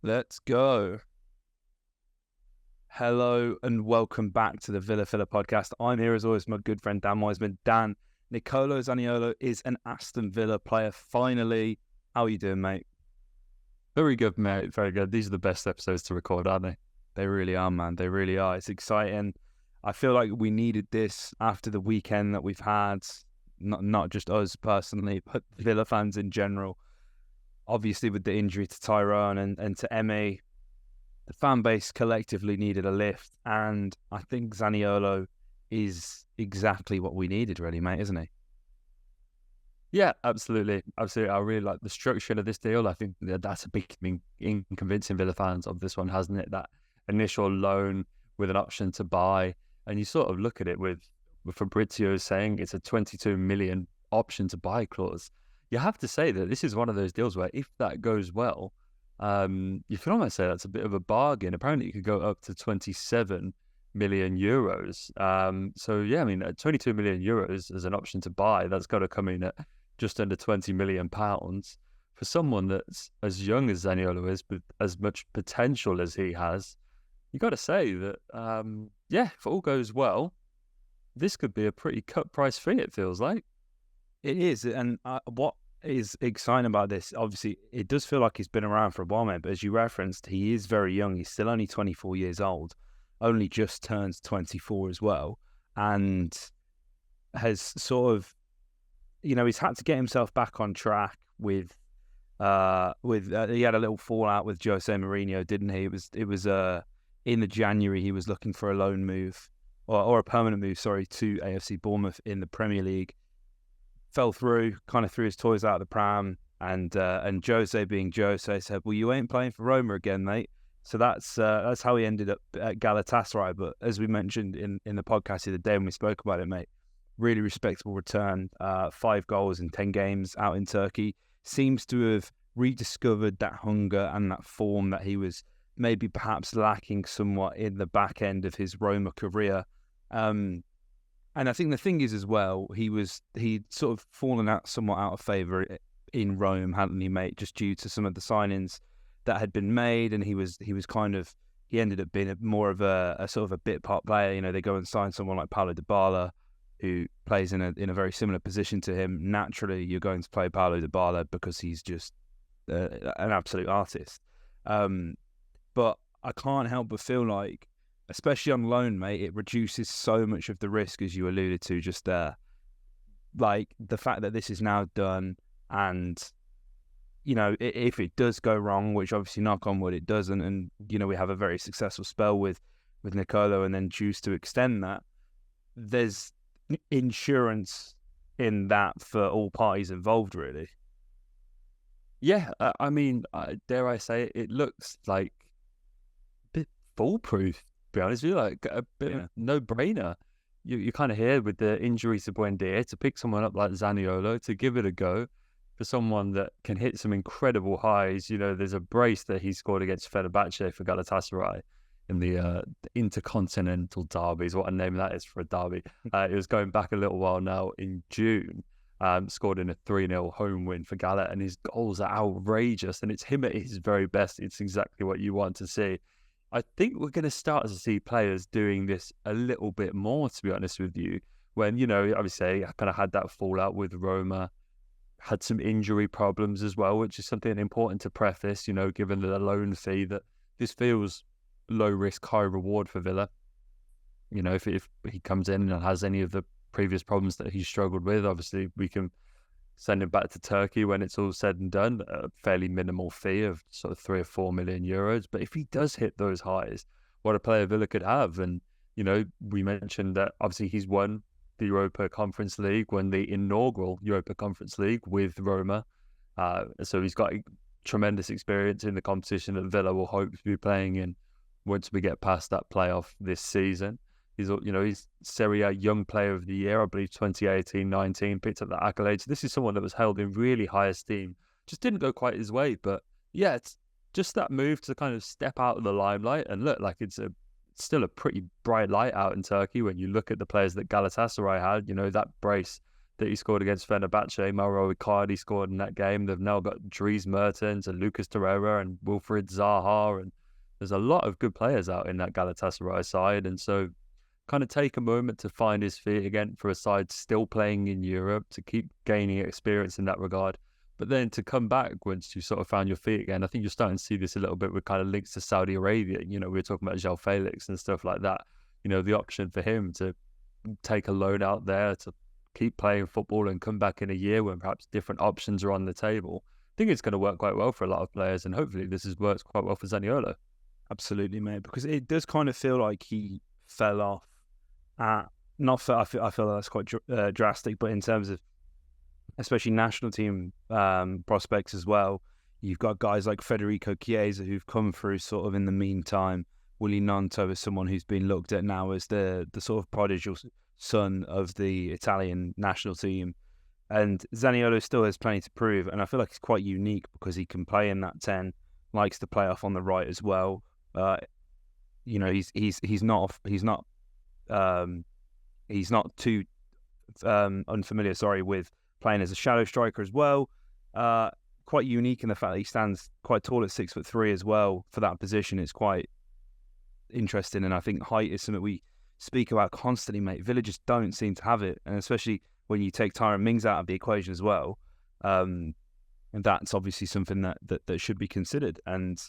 Let's go. Hello and welcome back to the Villa Filler podcast. I'm here as always, my good friend Dan Wiseman. Dan, Nicolo Zaniolo is an Aston Villa player finally. How are you doing, mate? Very good, mate. Very good. These are the best episodes to record, aren't they? They really are, man. They really are. It's exciting. I feel like we needed this after the weekend that we've had. Not just us personally, but Villa fans in general. Obviously, with the injury to Tyrone and to Emi, the fan base collectively needed a lift, and I think Zaniolo is exactly what we needed, really, mate, isn't he? Yeah, absolutely. Absolutely. I really like the structure of this deal. I think that's a big thing in convincing Villa fans of this one, hasn't it? That initial loan with an option to buy. And you sort of look at it with Fabrizio saying it's a 22 million option to buy clause. You have to say that this is one of those deals where if that goes well, you can almost say that's a bit of a bargain. Apparently, it could go up to 27 million euros. So yeah, I mean, 22 million euros as an option to buy, that's got to come in at just under 20 million pounds for someone that's as young as Zaniolo is, but as much potential as he has. You got to say that, yeah, if all goes well, this could be a pretty cut price fee. It feels like It is, and what is exciting about this, obviously, it does feel like he's been around for a while, mate, but as you referenced, he is very young. He's still only 24 years old, only just turned 24 as well, and has sort of, he's had to get himself back on track with he had a little fallout with Jose Mourinho, didn't he? It was in the January he was looking for a loan move or a permanent move, sorry, to AFC Bournemouth in the Premier League. Fell through, kind of threw his toys out of the pram, and Jose, being Jose, said, "Well, you ain't playing for Roma again, mate." So that's how he ended up at Galatasaray. But as we mentioned in the podcast the other day when we spoke about it, mate, really respectable return. 5 goals in 10 games out in Turkey. Seems to have rediscovered that hunger and that form that he was maybe perhaps lacking somewhat in the back end of his Roma career. And I think the thing is as well, he'd sort of fallen out somewhat out of favour in Rome, hadn't he, mate? Just due to some of the signings that had been made, and he ended up being more of a sort of a bit part player. They go and sign someone like Paulo Dybala, who plays in a very similar position to him. Naturally, you're going to play Paulo Dybala because he's just an absolute artist. But I can't help but feel like, especially on loan, mate, it reduces so much of the risk, as you alluded to just there. Like, the fact that this is now done, and, if it does go wrong, which obviously, knock on wood, it doesn't, and, we have a very successful spell with Nicolo and then choose to extend that, there's insurance in that for all parties involved, really. yeah. I mean, dare I say it looks like a bit foolproof. To be honest with you, like a bit of a no-brainer. You kind of hear with the injury to Buendia to pick someone up like Zaniolo to give it a go for someone that can hit some incredible highs. There's a brace that he scored against Fenerbahce for Galatasaray in the Intercontinental Derbies. What a name that is for a derby. It was going back a little while now in June. Scored in a 3-0 home win for Gala, and his goals are outrageous, and it's him at his very best. It's exactly what you want to see. I think we're going to start to see players doing this a little bit more, to be honest with you, when, obviously I kind of had that fallout with Roma, had some injury problems as well, which is something important to preface, given the loan fee, that this feels low risk, high reward for Villa. If he comes in and has any of the previous problems that he struggled with, obviously we can send him back to Turkey when it's all said and done, a fairly minimal fee of sort of 3 or 4 million euros. But if he does hit those highs, what a player Villa could have. And, we mentioned that obviously he's won the Europa Conference League, won the inaugural Europa Conference League with Roma. So he's got tremendous experience in the competition that Villa will hope to be playing in once we get past that playoff this season. He's Serie A Young Player of the Year, I believe 2018-19, picked up the accolades. This is someone that was held in really high esteem. Just didn't go quite his way, but yeah, it's just that move to kind of step out of the limelight and look like it's still a pretty bright light out in Turkey when you look at the players that Galatasaray had. That brace that he scored against Fenerbahce. Mauro Icardi scored in that game. They've now got Dries Mertens and Lucas Torreira and Wilfried Zaha, and there's a lot of good players out in that Galatasaray side. And so kind of take a moment to find his feet again for a side still playing in Europe, to keep gaining experience in that regard. But then to come back once you sort of found your feet again, I think you're starting to see this a little bit with kind of links to Saudi Arabia. You know, we were talking about João Felix and stuff like that. You know, the option for him to take a loan out there to keep playing football and come back in a year when perhaps different options are on the table. I think it's going to work quite well for a lot of players, and hopefully this has worked quite well for Zaniolo. Absolutely, mate, because it does kind of feel like he fell off at, I feel that's quite drastic, but in terms of especially national team prospects as well, you've got guys like Federico Chiesa who've come through sort of in the meantime. Willy Gnonto is someone who's been looked at now as the sort of prodigal son of the Italian national team. And Zaniolo still has plenty to prove, and I feel like he's quite unique because he can play in that 10, likes to play off on the right as well. You know, he's not too unfamiliar, with playing as a shadow striker as well. Quite unique in the fact that he stands quite tall at 6'3" as well for that position. It's quite interesting, and I think height is something we speak about constantly, mate. Villa just don't seem to have it, and especially when you take Tyrone Mings out of the equation as well, and that's obviously something that should be considered. And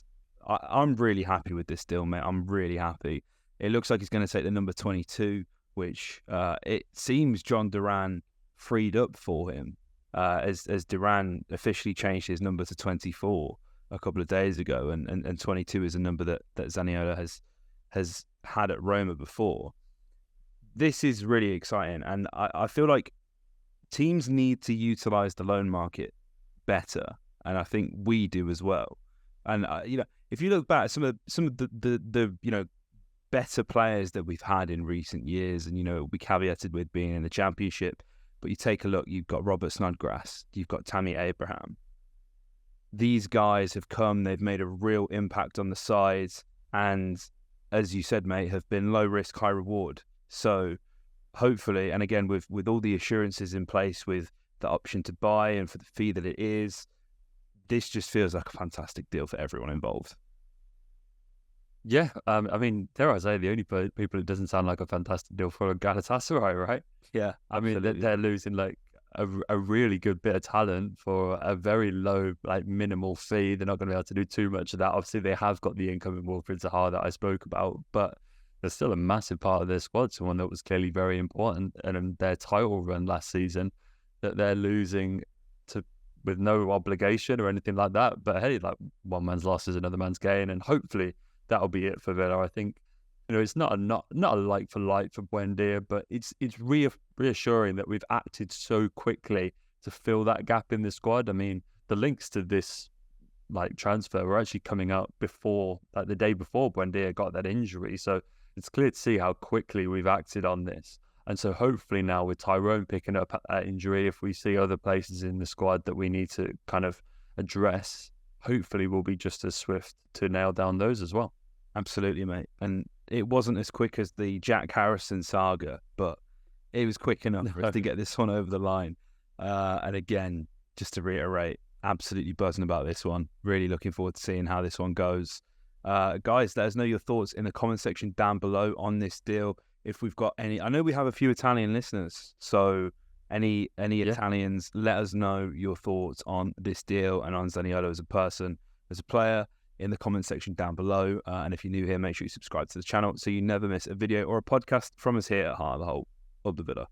I'm really happy with this deal, mate. I'm really happy. It looks like he's going to take the number 22, which it seems John Duran freed up for him, as Duran officially changed his number to 24 a couple of days ago, and 22 is a number that Zaniolo has had at Roma before. This is really exciting, and I feel like teams need to utilise the loan market better, and I think we do as well. And you know, if you look back at some of the you know, better players that we've had in recent years, and you know, we caveated with being in the Championship, but you take a look, you've got Robert Snodgrass, you've got Tammy Abraham. These guys have come, they've made a real impact on the sides, and as you said, mate, have been low risk, high reward. So hopefully, and again, with all the assurances in place, with the option to buy and for the fee that it is, this just feels like a fantastic deal for everyone involved. Yeah, I mean, dare I say, the only people it doesn't sound like a fantastic deal for Galatasaray, right? Yeah, I mean, they're losing like a really good bit of talent for a very low, like minimal fee. They're not going to be able to do too much of that. Obviously, they have got the incoming Wilfried Zaha that I spoke about, but there's still a massive part of their squad, someone that was clearly very important, and their title run last season that they're losing to with no obligation or anything like that. But hey, like, one man's loss is another man's gain, and hopefully that'll be it for Villa. I think, you know, it's not a like for like for Buendia, but it's reassuring that we've acted so quickly to fill that gap in the squad. I mean, the links to this like transfer were actually coming out before, like the day before Buendia got that injury. So it's clear to see how quickly we've acted on this. And so hopefully now with Tyrone picking up that injury, if we see other places in the squad that we need to kind of address, hopefully we'll be just as swift to nail down those as well. Absolutely, mate. And it wasn't as quick as the Jack Harrison saga, but it was quick enough for us to get this one over the line. And again, just to reiterate, absolutely buzzing about this one. Really looking forward to seeing how this one goes. Guys, let us know your thoughts in the comment section down below on this deal. If we've got any, I know we have a few Italian listeners, so any Italians, let us know your thoughts on this deal and on Zaniolo as a person, as a player, in the comment section down below. And if you're new here, make sure you subscribe to the channel so you never miss a video or a podcast from us here at Heart of the Whole of the Villa.